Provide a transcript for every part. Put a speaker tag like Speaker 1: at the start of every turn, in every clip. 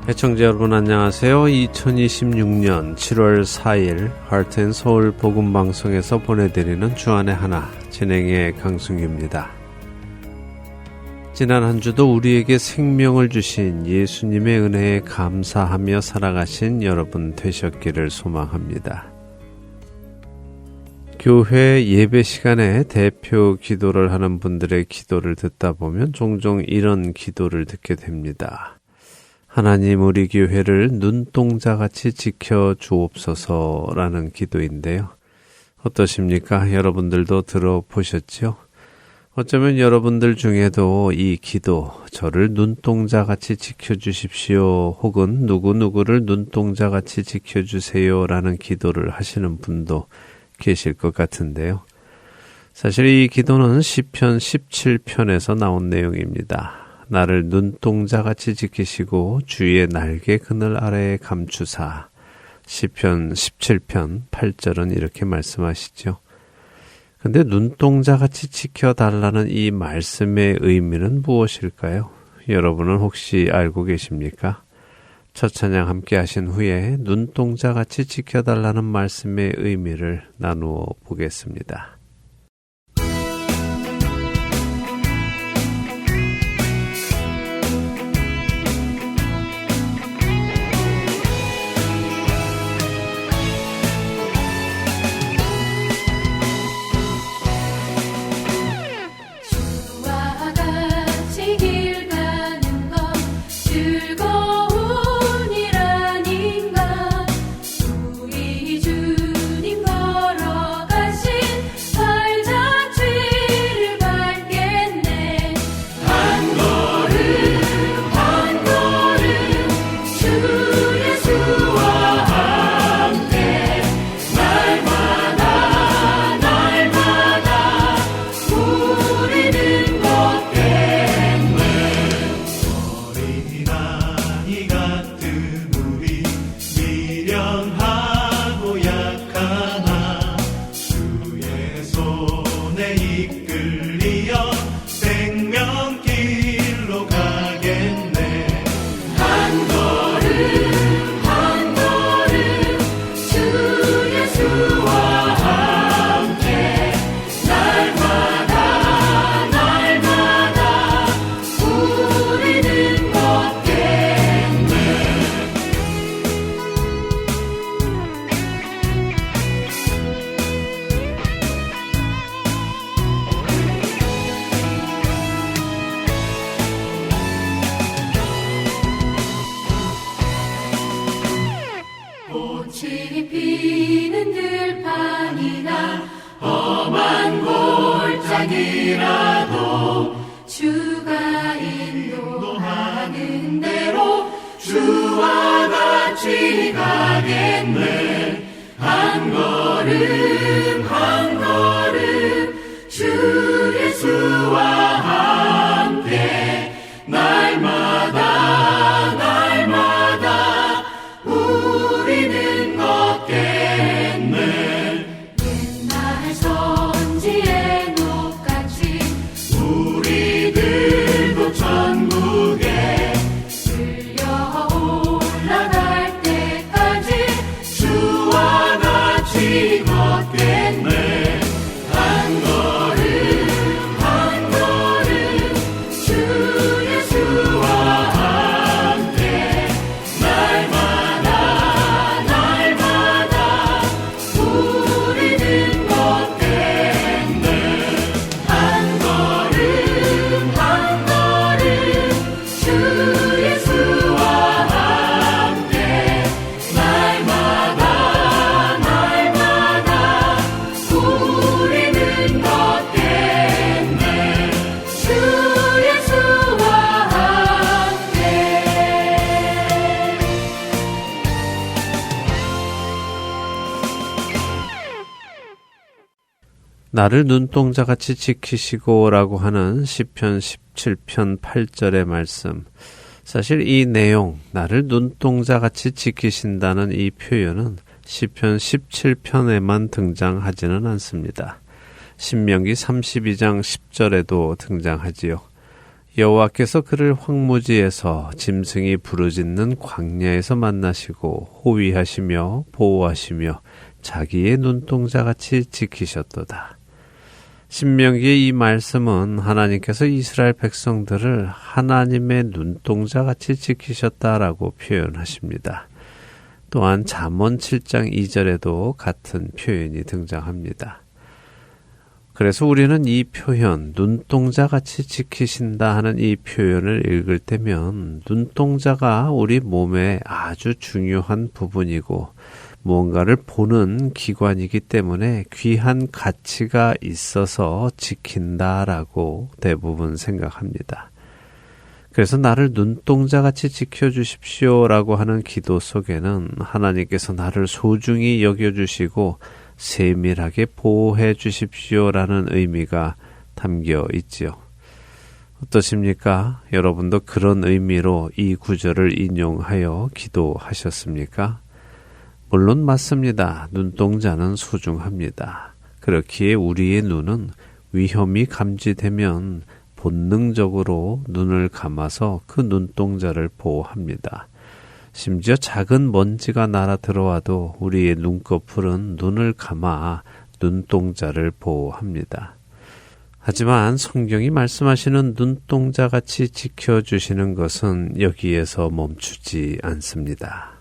Speaker 1: 애청자 여러분 안녕하세요. 2026년 7월 4일 하트앤서울 복음방송에서 보내드리는 주안의 하나 진행의 강승규입니다. 지난 한 주도 우리에게 생명을 주신 예수님의 은혜에 감사하며 살아가신 여러분 되셨기를 소망합니다. 교회 예배 시간에 대표 기도를 하는 분들의 기도를 듣다 보면 종종 이런 기도를 듣게 됩니다. 하나님 우리 교회를 눈동자같이 지켜주옵소서라는 기도인데요. 어떠십니까? 여러분들도 들어보셨죠? 어쩌면 여러분들 중에도 이 기도, 저를 눈동자같이 지켜주십시오 혹은 누구누구를 눈동자같이 지켜주세요라는 기도를 하시는 분도 계실 것 같은데요. 사실 이 기도는 시편 17편에서 나온 내용입니다. 나를 눈동자같이 지키시고 주의 날개 그늘 아래에 감추사. 시편 17편 8절은 이렇게 말씀하시죠. 근데 눈동자같이 지켜달라는 이 말씀의 의미는 무엇일까요? 여러분은 혹시 알고 계십니까? 첫 찬양 함께 하신 후에 눈동자같이 지켜달라는 말씀의 의미를 나누어 보겠습니다. 나를 눈동자같이 지키시고 라고 하는 시편 17편 8절의 말씀. 사실 이 내용, 나를 눈동자같이 지키신다는 이 표현은 시편 17편에만 등장하지는 않습니다. 신명기 32장 10절에도 등장하지요. 여호와께서 그를 황무지에서 짐승이 부르짖는 광야에서 만나시고 호위하시며 보호하시며 자기의 눈동자같이 지키셨도다. 신명기의 이 말씀은 하나님께서 이스라엘 백성들을 하나님의 눈동자같이 지키셨다라고 표현하십니다. 또한 잠언 7장 2절에도 같은 표현이 등장합니다. 그래서 우리는 이 표현, 눈동자같이 지키신다 하는 이 표현을 읽을 때면 눈동자가 우리 몸의 아주 중요한 부분이고 무언가를 보는 기관이기 때문에 귀한 가치가 있어서 지킨다라고 대부분 생각합니다. 그래서 나를 눈동자같이 지켜주십시오라고 하는 기도 속에는 하나님께서 나를 소중히 여겨주시고 세밀하게 보호해 주십시오라는 의미가 담겨 있지요. 어떠십니까? 여러분도 그런 의미로 이 구절을 인용하여 기도하셨습니까? 물론 맞습니다. 눈동자는 소중합니다. 그렇기에 우리의 눈은 위험이 감지되면 본능적으로 눈을 감아서 그 눈동자를 보호합니다. 심지어 작은 먼지가 날아 들어와도 우리의 눈꺼풀은 눈을 감아 눈동자를 보호합니다. 하지만 성경이 말씀하시는 눈동자같이 지켜주시는 것은 여기에서 멈추지 않습니다.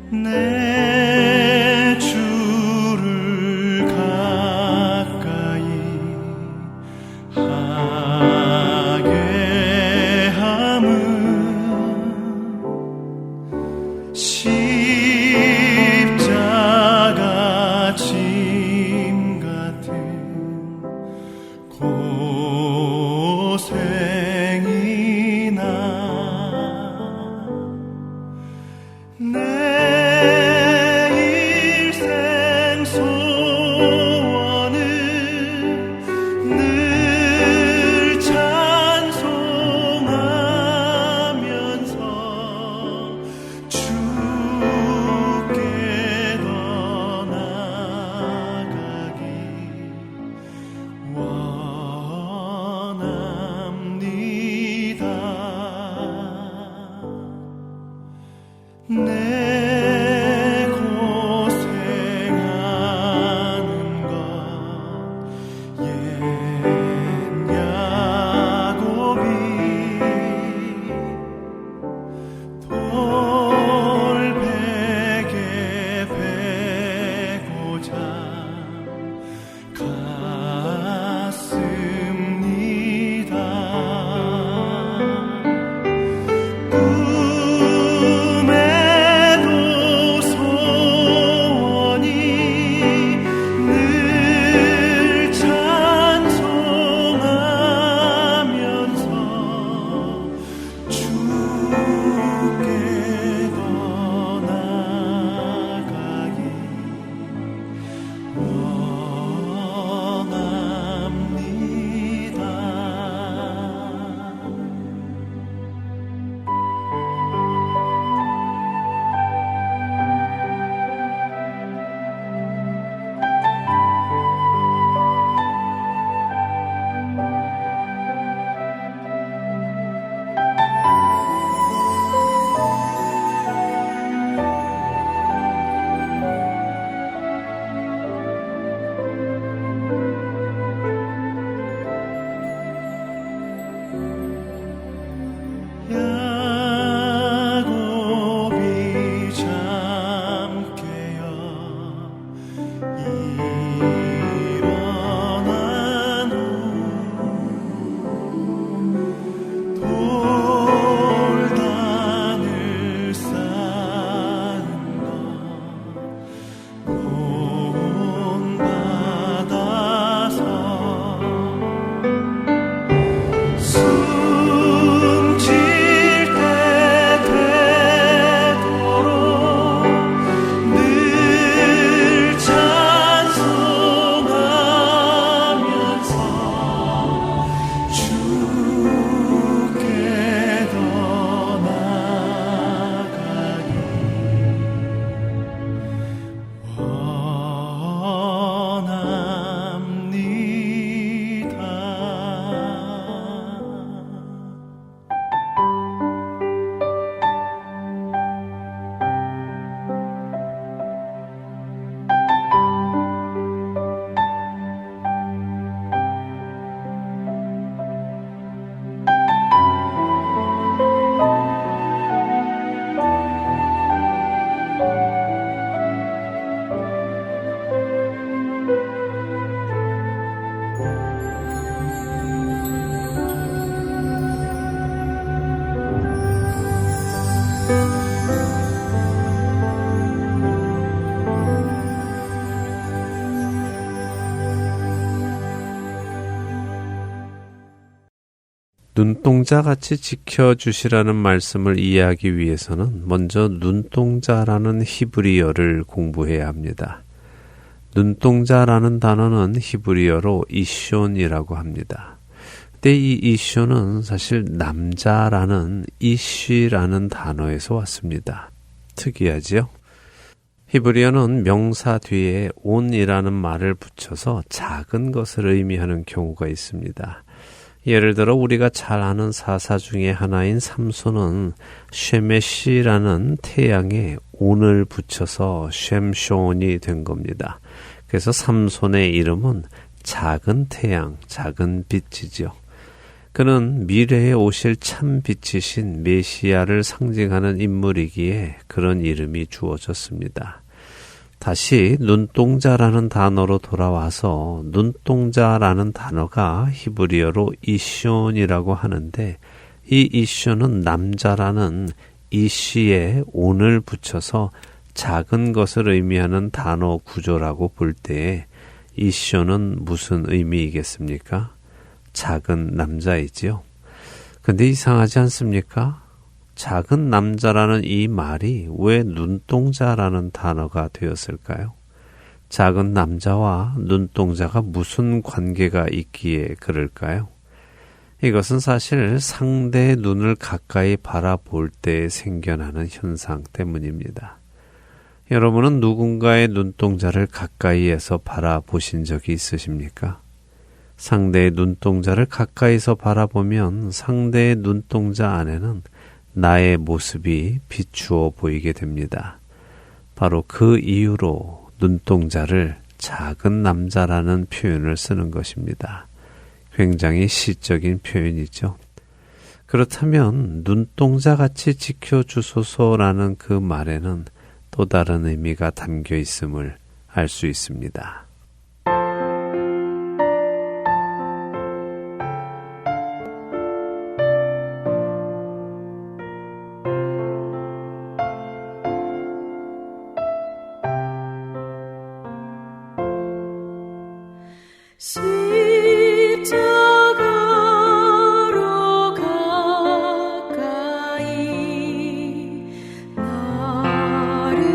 Speaker 2: 내 주를 가까이 하게 함은
Speaker 1: 눈동자같이 지켜주시라는 말씀을 이해하기 위해서는 먼저 눈동자라는 히브리어를 공부해야 합니다. 눈동자라는 단어는 히브리어로 이숀이라고 합니다. 근데 이 이숀은 사실 남자라는 이쉬라는 단어에서 왔습니다. 특이하지요? 히브리어는 명사 뒤에 온이라는 말을 붙여서 작은 것을 의미하는 경우가 있습니다. 예를 들어 우리가 잘 아는 사사 중에 하나인 삼손은 쉐메시라는 태양에 온을 붙여서 쉔쇼온이 된 겁니다. 그래서 삼손의 이름은 작은 태양, 작은 빛이지요. 그는 미래에 오실 참 빛이신 메시아를 상징하는 인물이기에 그런 이름이 주어졌습니다. 다시 눈동자라는 단어로 돌아와서 눈동자라는 단어가 히브리어로 이숀이라고 하는데 이 이숀은 남자라는 이시에 온을 붙여서 작은 것을 의미하는 단어 구조라고 볼 때에 이숀은 무슨 의미이겠습니까? 작은 남자이지요. 근데 이상하지 않습니까? 작은 남자라는 이 말이 왜 눈동자라는 단어가 되었을까요? 작은 남자와 눈동자가 무슨 관계가 있기에 그럴까요? 이것은 사실 상대의 눈을 가까이 바라볼 때 생겨나는 현상 때문입니다. 여러분은 누군가의 눈동자를 가까이에서 바라보신 적이 있으십니까? 상대의 눈동자를 가까이서 바라보면 상대의 눈동자 안에는 나의 모습이 비추어 보이게 됩니다. 바로 그 이유로 눈동자를 작은 남자라는 표현을 쓰는 것입니다. 굉장히 시적인 표현이죠. 그렇다면 눈동자같이 지켜주소서라는 그 말에는 또 다른 의미가 담겨 있음을 알 수 있습니다.
Speaker 3: 십자가로 가까이 나를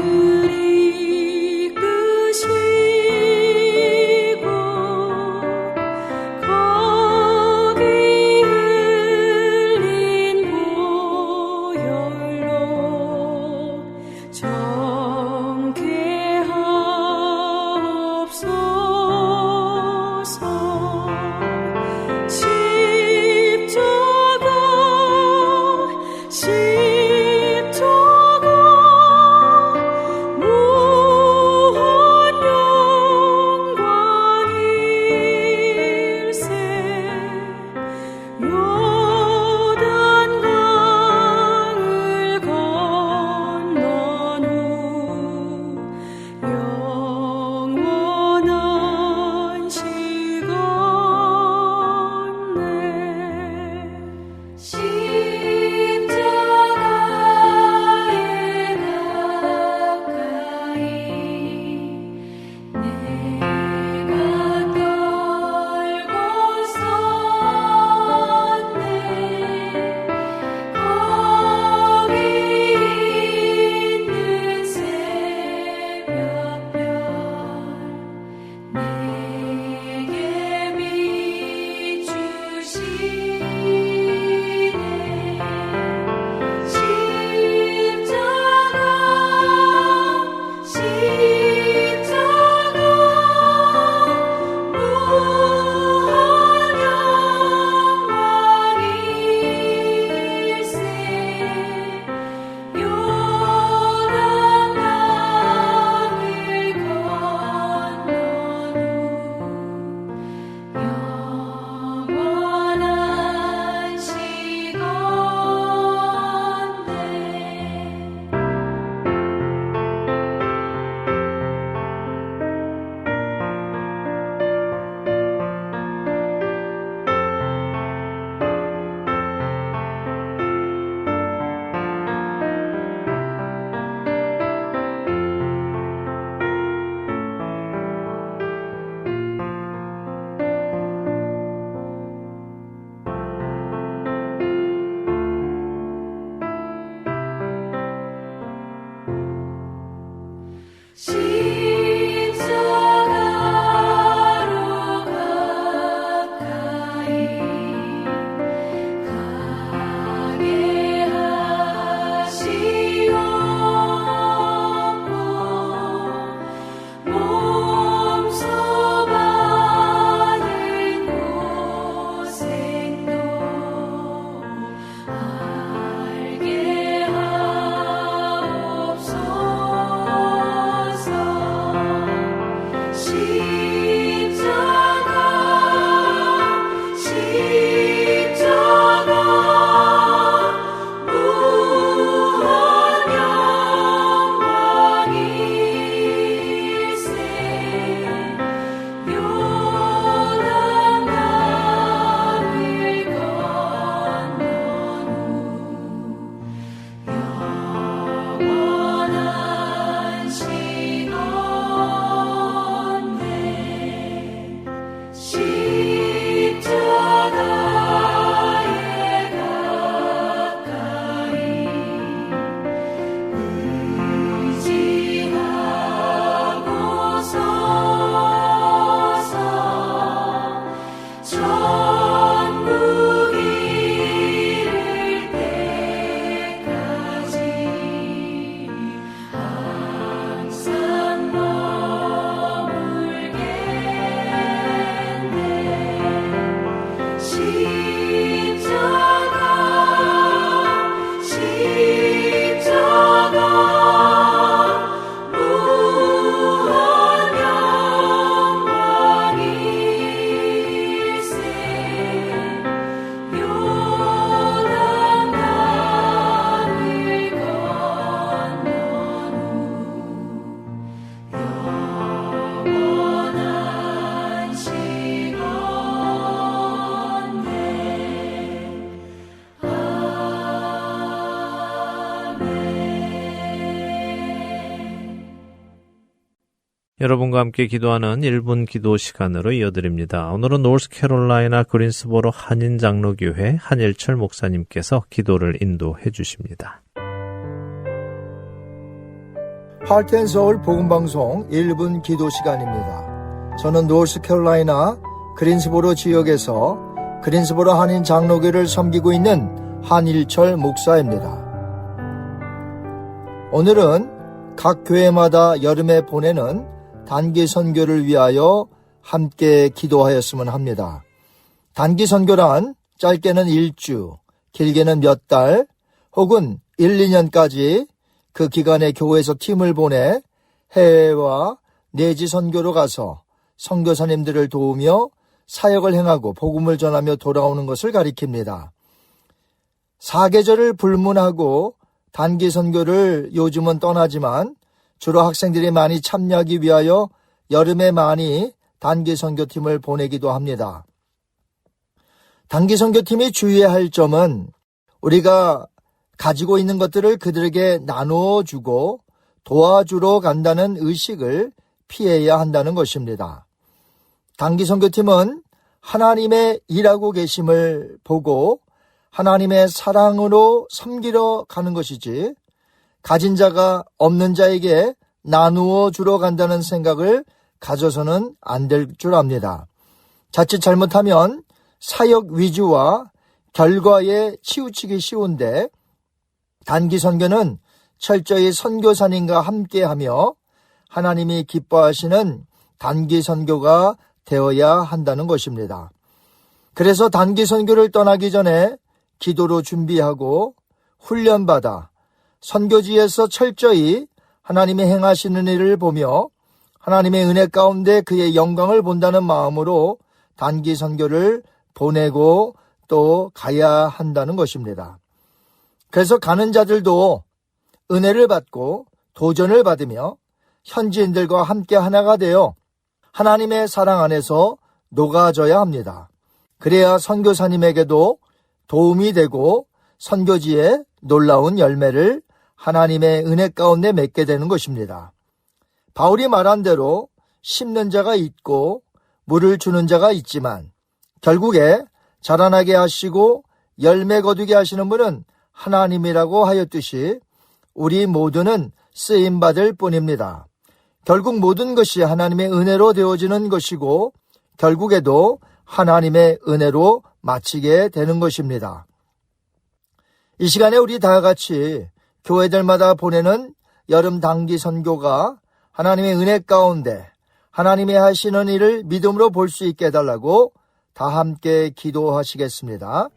Speaker 3: 이끄시고 거기 흘린 보혈로 정케하옵소서.
Speaker 1: 여러분과 함께 기도하는 1분 기도 시간으로 이어드립니다. 오늘은 노스캐롤라이나 그린스보로 한인장로교회 한일철 목사님께서 기도를 인도해 주십니다.
Speaker 4: 하트앤서울 복음방송 1분 기도 시간입니다. 저는 노스캐롤라이나 그린스보로 지역에서 그린스보로 한인장로교를 섬기고 있는 한일철 목사입니다. 오늘은 각 교회마다 여름에 보내는 단기 선교를 위하여 함께 기도하였으면 합니다. 단기 선교란 짧게는 1주, 길게는 몇 달, 혹은 1, 2년까지 그 기간에 교회에서 팀을 보내 해외와 내지 선교로 가서 선교사님들을 도우며 사역을 행하고 복음을 전하며 돌아오는 것을 가리킵니다. 사계절을 불문하고 단기 선교를 요즘은 떠나지만 주로 학생들이 많이 참여하기 위하여 여름에 많이 단기 선교팀을 보내기도 합니다. 단기 선교팀이 주의해야 할 점은 우리가 가지고 있는 것들을 그들에게 나누어 주고 도와주러 간다는 의식을 피해야 한다는 것입니다. 단기 선교팀은 하나님의 일하고 계심을 보고 하나님의 사랑으로 섬기러 가는 것이지 가진 자가 없는 자에게 나누어 주러 간다는 생각을 가져서는 안 될 줄 압니다. 자칫 잘못하면 사역 위주와 결과에 치우치기 쉬운데 단기 선교는 철저히 선교사님과 함께하며 하나님이 기뻐하시는 단기 선교가 되어야 한다는 것입니다. 그래서 단기 선교를 떠나기 전에 기도로 준비하고 훈련받아 선교지에서 철저히 하나님이 행하시는 일을 보며 하나님의 은혜 가운데 그의 영광을 본다는 마음으로 단기 선교를 보내고 또 가야 한다는 것입니다. 그래서 가는 자들도 은혜를 받고 도전을 받으며 현지인들과 함께 하나가 되어 하나님의 사랑 안에서 녹아져야 합니다. 그래야 선교사님에게도 도움이 되고 선교지에 놀라운 열매를 하나님의 은혜 가운데 맺게 되는 것입니다. 바울이 말한 대로 심는 자가 있고 물을 주는 자가 있지만 결국에 자라나게 하시고 열매 거두게 하시는 분은 하나님이라고 하였듯이 우리 모두는 쓰임받을 뿐입니다. 결국 모든 것이 하나님의 은혜로 되어지는 것이고 결국에도 하나님의 은혜로 마치게 되는 것입니다. 이 시간에 우리 다 같이 교회들마다 보내는 여름 단기 선교가 하나님의 은혜 가운데 하나님의 하시는 일을 믿음으로 볼 수 있게 해달라고 다 함께 기도하시겠습니다.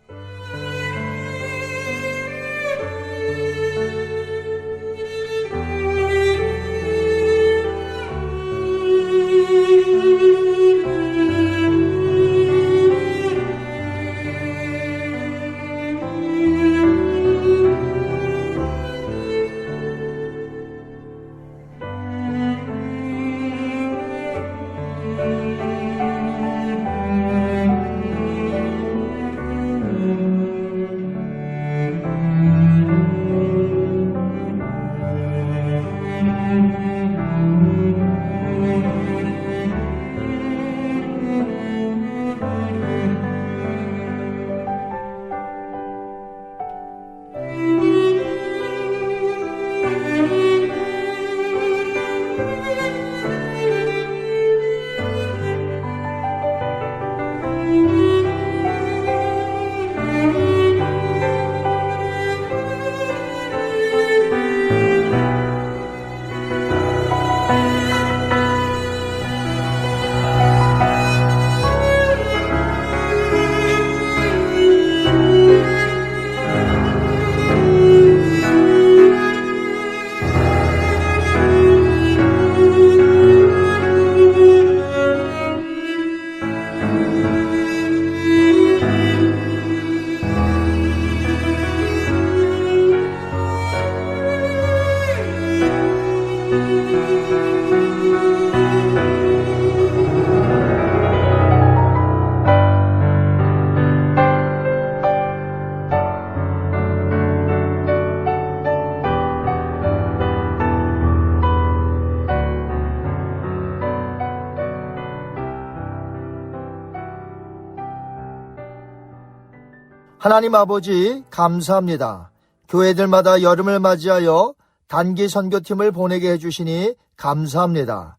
Speaker 4: 하나님 아버지 감사합니다. 교회들마다 여름을 맞이하여 단기 선교팀을 보내게 해주시니 감사합니다.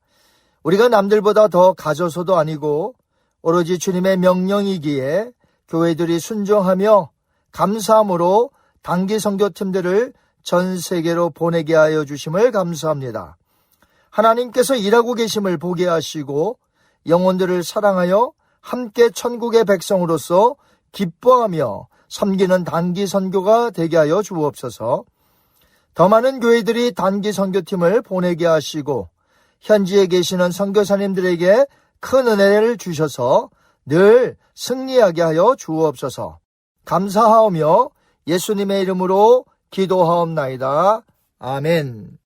Speaker 4: 우리가 남들보다 더 가져서도 아니고 오로지 주님의 명령이기에 교회들이 순종하며 감사함으로 단기 선교팀들을 전 세계로 보내게 하여 주심을 감사합니다. 하나님께서 일하고 계심을 보게 하시고 영혼들을 사랑하여 함께 천국의 백성으로서 기뻐하며 섬기는 단기 선교가 되게 하여 주옵소서. 더 많은 교회들이 단기 선교팀을 보내게 하시고 현지에 계시는 선교사님들에게 큰 은혜를 주셔서 늘 승리하게 하여 주옵소서. 감사하오며 예수님의 이름으로 기도하옵나이다. 아멘.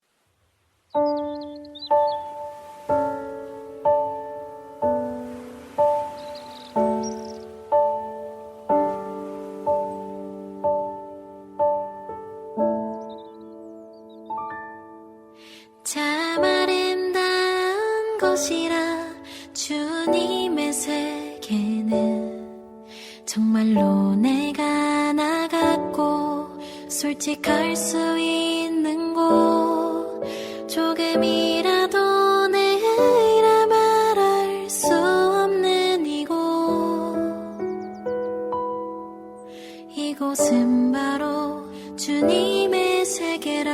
Speaker 5: 참 아름다운 곳이라 주님의 세계는 정말로 내가 나갔고 솔직할 수 있는 곳 조금이라도 내라 말할 수 없는 이곳은 바로 주님의 세계라.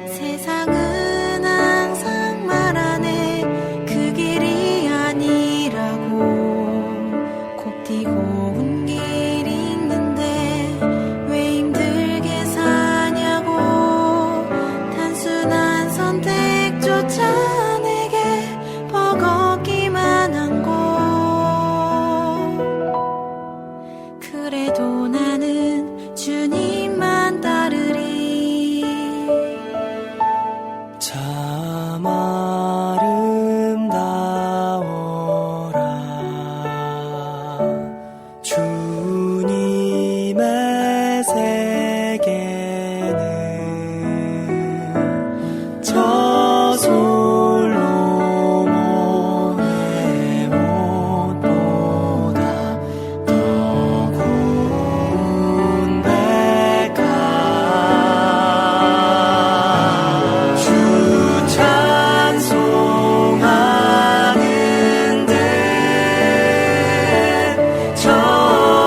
Speaker 5: 세상은 항상 말하네 그 길이 아니라고 곱디고 온 길이 있는데 왜 힘들게 사냐고 단순한 선택조차 내게 버겁기만 한 곳 그래도 나는 주님만 따르리.
Speaker 6: 참 아름다워라 주님의 세계는 저솔로몬의 옷보다 더 고운 백합 찬송하는 듯 저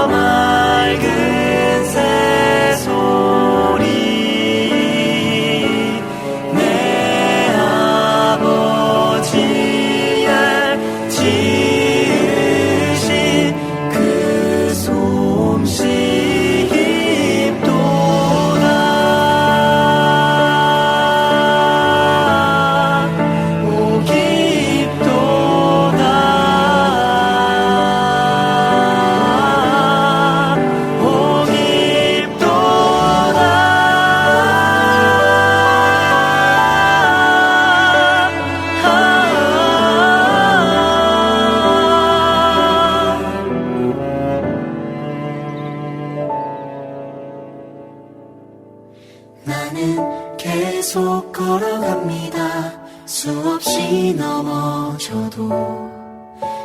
Speaker 6: 맑은 새소리 내 아버지의 지으신 그 솜씨 깊도다. 오 깊도다. 오 깊도다. 나는 계속 걸어갑니다. 수없이 넘어져도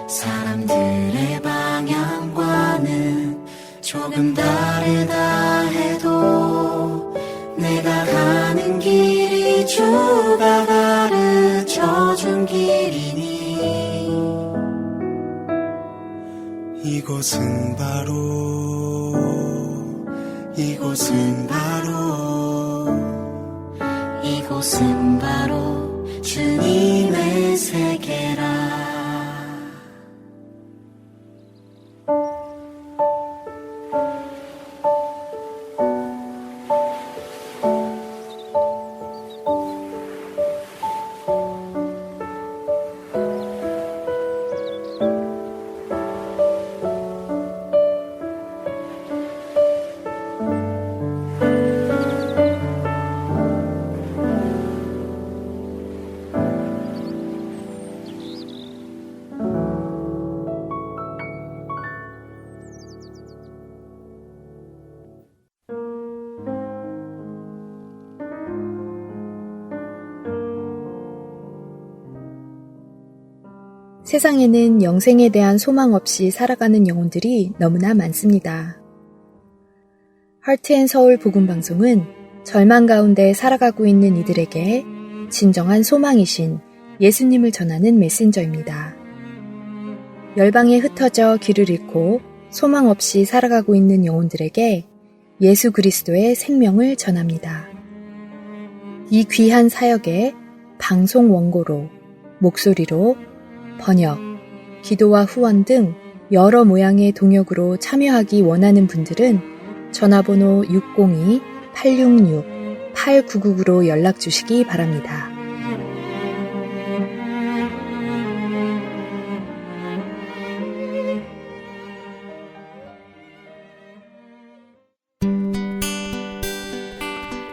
Speaker 6: 사람들의 방향과는 조금 다르다 해도 내가 가는 길이 주가 가르쳐준 길이니 이곳은 바로 주님의 세계라.
Speaker 7: 세상에는 영생에 대한 소망 없이 살아가는 영혼들이 너무나 많습니다. 하트앤서울 복음방송은 절망 가운데 살아가고 있는 이들에게 진정한 소망이신 예수님을 전하는 메신저입니다. 열방에 흩어져 길을 잃고 소망 없이 살아가고 있는 영혼들에게 예수 그리스도의 생명을 전합니다. 이 귀한 사역에 방송 원고로, 목소리로, 번역, 기도와 후원 등 여러 모양의 동역으로 참여하기 원하는 분들은 전화번호 602-866-8999로 연락 주시기 바랍니다.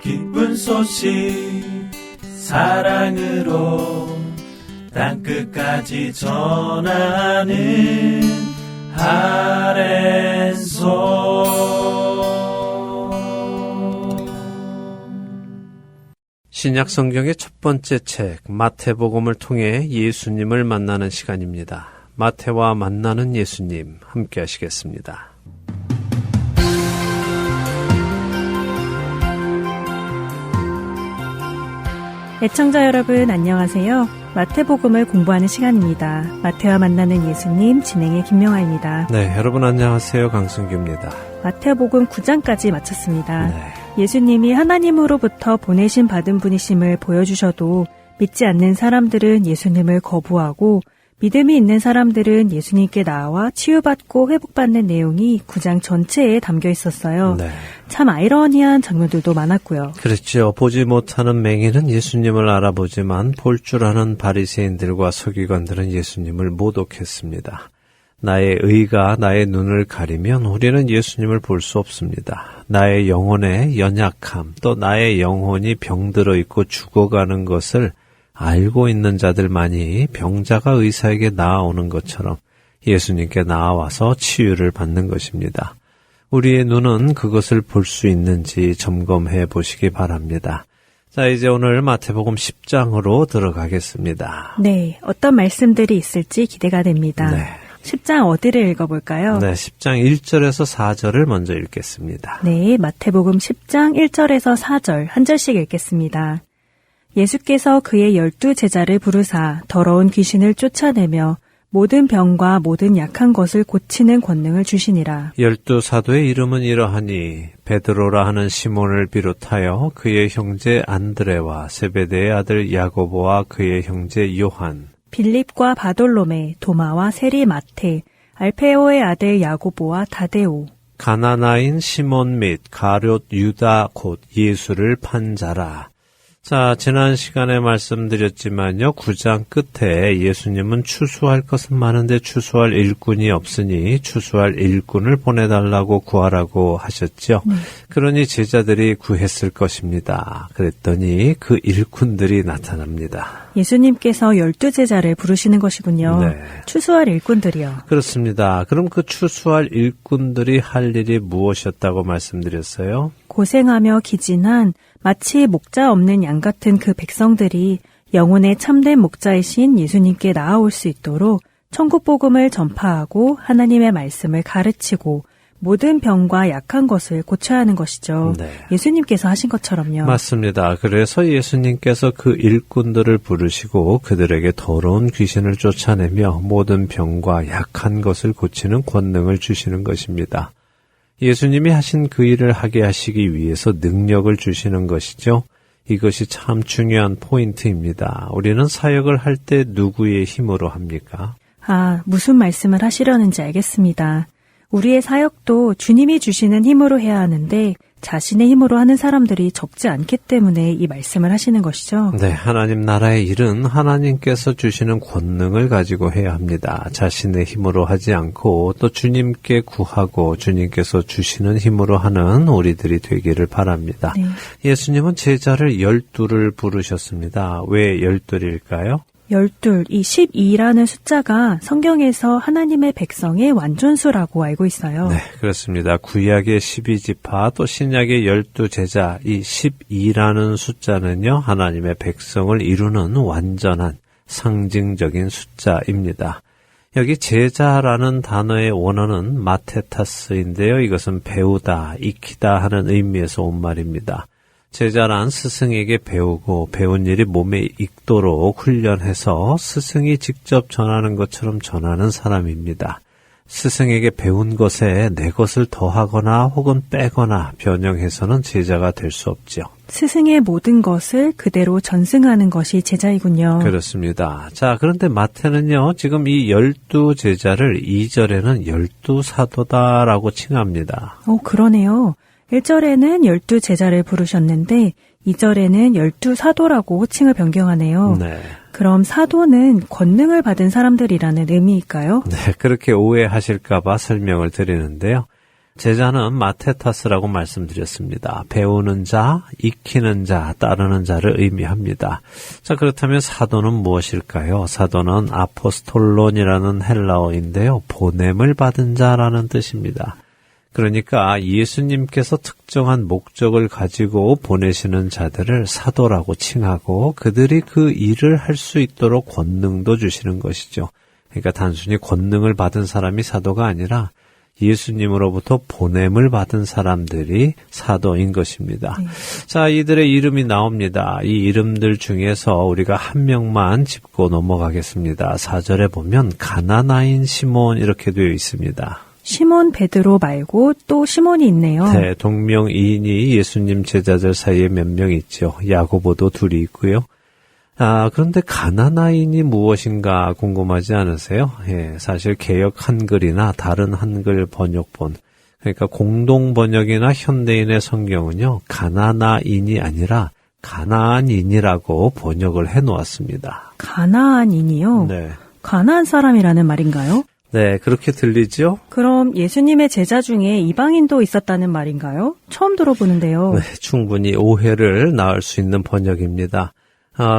Speaker 2: 기쁜 소식 사랑으로 땅끝까지 전하는
Speaker 1: 신약 성경의 첫 번째 책 마태복음을 통해 예수님을 만나는 시간입니다. 마태와 만나는 예수님 함께 하시겠습니다.
Speaker 8: 애청자 여러분 안녕하세요. 마태복음을 공부하는 시간입니다. 마태와 만나는 예수님 진행의 김명아입니다.
Speaker 1: 네, 여러분 안녕하세요. 강승규입니다.
Speaker 8: 마태복음 9장까지 마쳤습니다.
Speaker 1: 네.
Speaker 8: 예수님이 하나님으로부터 보내신 받은 분이심을 보여주셔도 믿지 않는 사람들은 예수님을 거부하고 믿음이 있는 사람들은 예수님께 나와 치유받고 회복받는 내용이 9장 전체에 담겨 있었어요.
Speaker 1: 네.
Speaker 8: 참 아이러니한 장면들도 많았고요.
Speaker 1: 그렇죠. 보지 못하는 맹인은 예수님을 알아보지만 볼 줄 아는 바리새인들과 서기관들은 예수님을 모독했습니다. 나의 의가 나의 눈을 가리면 우리는 예수님을 볼 수 없습니다. 나의 영혼의 연약함, 또 나의 영혼이 병들어 있고 죽어가는 것을 알고 있는 자들만이 병자가 의사에게 나아오는 것처럼 예수님께 나아와서 치유를 받는 것입니다. 우리의 눈은 그것을 볼 수 있는지 점검해 보시기 바랍니다. 자, 이제 오늘 마태복음 10장으로 들어가겠습니다.
Speaker 8: 네, 어떤 말씀들이 있을지 기대가 됩니다.
Speaker 1: 네.
Speaker 8: 10장 어디를 읽어볼까요?
Speaker 1: 네, 10장 1절에서 4절을 먼저 읽겠습니다.
Speaker 8: 네, 마태복음 10장 1절에서 4절 한 절씩 읽겠습니다. 예수께서 그의 12 제자를 부르사 더러운 귀신을 쫓아내며 모든 병과 모든 약한 것을 고치는 권능을 주시니라.
Speaker 1: 12 사도의 이름은 이러하니 베드로라 하는 시몬을 비롯하여 그의 형제 안드레와 세베대의 아들 야고보와 그의 형제 요한,
Speaker 8: 빌립과 바돌로메, 도마와 세리 마테, 알페오의 아들 야고보와 다데오,
Speaker 1: 가나나인 시몬 및 가룟 유다 곧 예수를 판 자라. 자, 지난 시간에 말씀드렸지만요, 9장 끝에 예수님은 추수할 것은 많은데 추수할 일꾼이 없으니 추수할 일꾼을 보내달라고 구하라고 하셨죠. 그러니 제자들이 구했을 것입니다. 그랬더니 그 일꾼들이 나타납니다.
Speaker 8: 예수님께서 12 제자를 부르시는 것이군요.
Speaker 1: 네.
Speaker 8: 추수할 일꾼들이요.
Speaker 1: 그렇습니다. 그럼 그 추수할 일꾼들이 할 일이 무엇이었다고 말씀드렸어요?
Speaker 8: 고생하며 기진한 마치 목자 없는 양 같은 그 백성들이 영혼의 참된 목자이신 예수님께 나아올 수 있도록 천국 복음을 전파하고 하나님의 말씀을 가르치고 모든 병과 약한 것을 고쳐야 하는 것이죠.
Speaker 1: 네.
Speaker 8: 예수님께서 하신 것처럼요.
Speaker 1: 맞습니다. 그래서 예수님께서 그 일꾼들을 부르시고 그들에게 더러운 귀신을 쫓아내며 모든 병과 약한 것을 고치는 권능을 주시는 것입니다. 예수님이 하신 그 일을 하게 하시기 위해서 능력을 주시는 것이죠. 이것이 참 중요한 포인트입니다. 우리는 사역을 할 때 누구의 힘으로 합니까?
Speaker 8: 무슨 말씀을 하시려는지 알겠습니다. 우리의 사역도 주님이 주시는 힘으로 해야 하는데 자신의 힘으로 하는 사람들이 적지 않기 때문에 이 말씀을 하시는 것이죠.
Speaker 1: 네, 하나님 나라의 일은 하나님께서 주시는 권능을 가지고 해야 합니다. 자신의 힘으로 하지 않고 또 주님께 구하고 주님께서 주시는 힘으로 하는 우리들이 되기를 바랍니다.
Speaker 8: 네.
Speaker 1: 예수님은 제자를 12를 부르셨습니다. 왜 12일까요?
Speaker 8: 12, 이 12라는 숫자가 성경에서 하나님의 백성의 완전수라고 알고 있어요.
Speaker 1: 네, 그렇습니다. 구약의 12지파 또 신약의 12제자 이 12라는 숫자는요. 하나님의 백성을 이루는 완전한 상징적인 숫자입니다. 여기 제자라는 단어의 원어는 마테타스인데요. 이것은 배우다, 익히다 하는 의미에서 온 말입니다. 제자란 스승에게 배우고 배운 일이 몸에 익도록 훈련해서 스승이 직접 전하는 것처럼 전하는 사람입니다. 스승에게 배운 것에 내 것을 더하거나 혹은 빼거나 변형해서는 제자가 될 수 없죠.
Speaker 8: 스승의 모든 것을 그대로 전승하는 것이 제자이군요.
Speaker 1: 그렇습니다. 자, 그런데 마태는요, 지금 이 12제자를 2절에는 12사도다라고 칭합니다.
Speaker 8: 그러네요. 1절에는 12제자를 부르셨는데 2절에는 12사도라고 칭을 변경하네요.
Speaker 1: 네.
Speaker 8: 그럼 사도는 권능을 받은 사람들이라는 의미일까요?
Speaker 1: 네, 그렇게 오해하실까봐 설명을 드리는데요. 제자는 마테타스라고 말씀드렸습니다. 배우는 자, 익히는 자, 따르는 자를 의미합니다. 자, 그렇다면 사도는 무엇일까요? 사도는 아포스톨론이라는 헬라어인데요. 보냄을 받은 자라는 뜻입니다. 그러니까 예수님께서 특정한 목적을 가지고 보내시는 자들을 사도라고 칭하고 그들이 그 일을 할 수 있도록 권능도 주시는 것이죠. 그러니까 단순히 권능을 받은 사람이 사도가 아니라 예수님으로부터 보냄을 받은 사람들이 사도인 것입니다. 네. 자, 이들의 이름이 나옵니다. 이 이름들 중에서 우리가 한 명만 짚고 넘어가겠습니다. 4절에 보면 가나나인 시몬 이렇게 되어 있습니다.
Speaker 8: 시몬 베드로 말고 또 시몬이 있네요.
Speaker 1: 네, 동명이인이 예수님 제자들 사이에 몇 명 있죠. 야고보도 둘이 있고요. 그런데 가나나인이 무엇인가 궁금하지 않으세요? 예, 사실 개역 한글이나 다른 한글 번역본, 그러니까 공동 번역이나 현대인의 성경은요, 가나나인이 아니라 가나안인이라고 번역을 해 놓았습니다.
Speaker 8: 가나안인이요?
Speaker 1: 네.
Speaker 8: 가나안 사람이라는 말인가요?
Speaker 1: 네, 그렇게 들리죠?
Speaker 8: 그럼 예수님의 제자 중에 이방인도 있었다는 말인가요? 처음 들어보는데요.
Speaker 1: 네, 충분히 오해를 낳을 수 있는 번역입니다.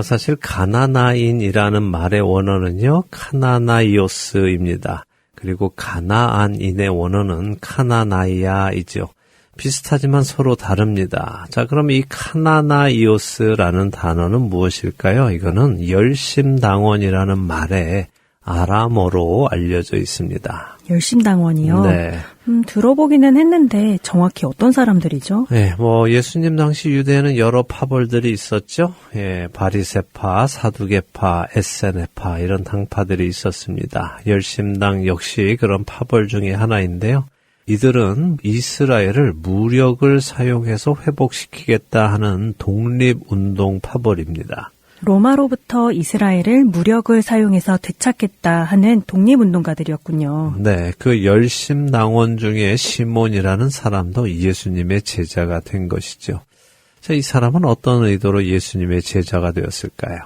Speaker 1: 사실 가나나인이라는 말의 원어는요, 카나나이오스입니다. 그리고 가나안인의 원어는 카나나이아이죠. 비슷하지만 서로 다릅니다. 자, 그럼 이 카나나이오스라는 단어는 무엇일까요? 이거는 열심당원이라는 말에 아람어로 알려져 있습니다.
Speaker 8: 열심당원이요?
Speaker 1: 네.
Speaker 8: 들어보기는 했는데 정확히 어떤 사람들이죠?
Speaker 1: 네, 예수님 당시 유대에는 여러 파벌들이 있었죠. 예, 바리새파, 사두개파, 에세네파 이런 당파들이 있었습니다. 열심당 역시 그런 파벌 중에 하나인데요. 이들은 이스라엘을 무력을 사용해서 회복시키겠다 하는 독립운동 파벌입니다.
Speaker 8: 로마로부터 이스라엘을 무력을 사용해서 되찾겠다 하는 독립운동가들이었군요.
Speaker 1: 네, 그 열심당원 중에 시몬이라는 사람도 예수님의 제자가 된 것이죠. 자, 이 사람은 어떤 의도로 예수님의 제자가 되었을까요?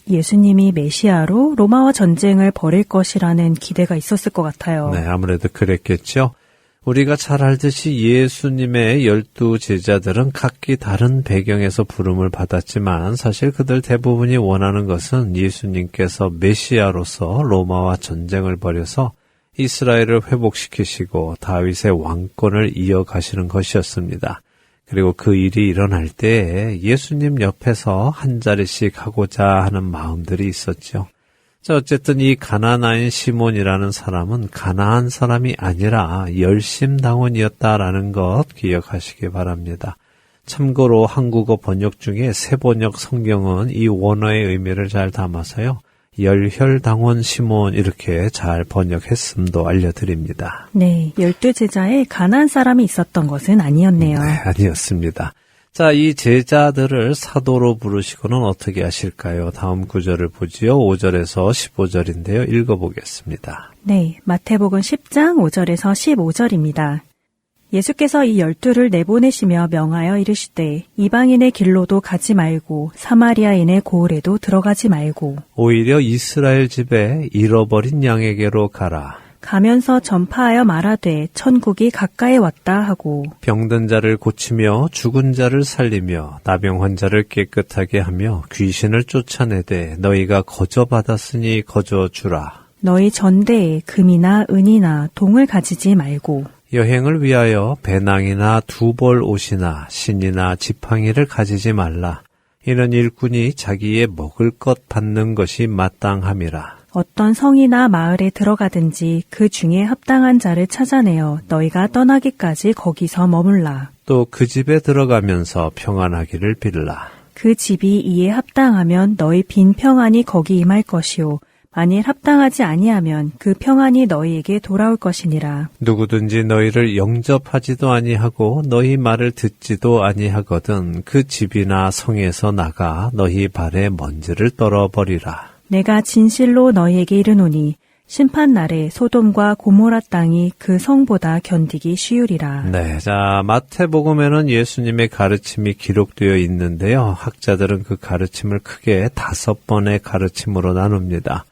Speaker 8: 예수님이 메시아로 로마와 전쟁을 벌일 것이라는 기대가 있었을 것 같아요.
Speaker 1: 네, 아무래도 그랬겠죠. 우리가 잘 알듯이 예수님의 12제자들은 각기 다른 배경에서 부름을 받았지만 사실 그들 대부분이 원하는 것은 예수님께서 메시아로서 로마와 전쟁을 벌여서 이스라엘을 회복시키시고 다윗의 왕권을 이어가시는 것이었습니다. 그리고 그 일이 일어날 때 예수님 옆에서 한 자리씩 하고자 하는 마음들이 있었죠. 자, 어쨌든 이 가나나인 시몬이라는 사람은 가나안 사람이 아니라 열심당원이었다라는 것 기억하시기 바랍니다. 참고로 한국어 번역 중에 새번역 성경은 이 원어의 의미를 잘 담아서요. 열혈당원 시몬 이렇게 잘 번역했음도 알려드립니다.
Speaker 8: 네, 12제자에 가나안 사람이 있었던 것은 아니었네요.
Speaker 1: 네, 아니었습니다. 자, 이 제자들을 사도로 부르시고는 어떻게 하실까요? 다음 구절을 보지요. 5절에서 15절인데요. 읽어보겠습니다.
Speaker 8: 네, 마태복음 10장 5절에서 15절입니다. 예수께서 이 12를 내보내시며 명하여 이르시되 이방인의 길로도 가지 말고 사마리아인의 고을에도 들어가지 말고
Speaker 1: 오히려 이스라엘 집에 잃어버린 양에게로 가라.
Speaker 8: 가면서 전파하여 말하되 천국이 가까이 왔다 하고
Speaker 1: 병든 자를 고치며 죽은 자를 살리며 나병 환자를 깨끗하게 하며 귀신을 쫓아내되 너희가 거저 받았으니 거저 주라.
Speaker 8: 너희 전대에 금이나 은이나 동을 가지지 말고
Speaker 1: 여행을 위하여 배낭이나 두벌 옷이나 신이나 지팡이를 가지지 말라. 이는 일꾼이 자기의 먹을 것 받는 것이 마땅함이라.
Speaker 8: 어떤 성이나 마을에 들어가든지 그 중에 합당한 자를 찾아내어 너희가 떠나기까지 거기서 머물라.
Speaker 1: 또 그 집에 들어가면서 평안하기를 빌라.
Speaker 8: 그 집이 이에 합당하면 너희 빈 평안이 거기 임할 것이요. 만일 합당하지 아니하면 그 평안이 너희에게 돌아올 것이니라.
Speaker 1: 누구든지 너희를 영접하지도 아니하고 너희 말을 듣지도 아니하거든 그 집이나 성에서 나가 너희 발에 먼지를 떨어버리라.
Speaker 8: 내가 진실로 너희에게 이르노니 심판 날에 소돔과 고모라 땅이 그 성보다 견디기 쉬우리라.
Speaker 1: 네, 자 마태복음에는 예수님의 가르침이 기록되어 있는데요. 학자들은 그 가르침을 크게 5번의 가르침으로 나눕니다.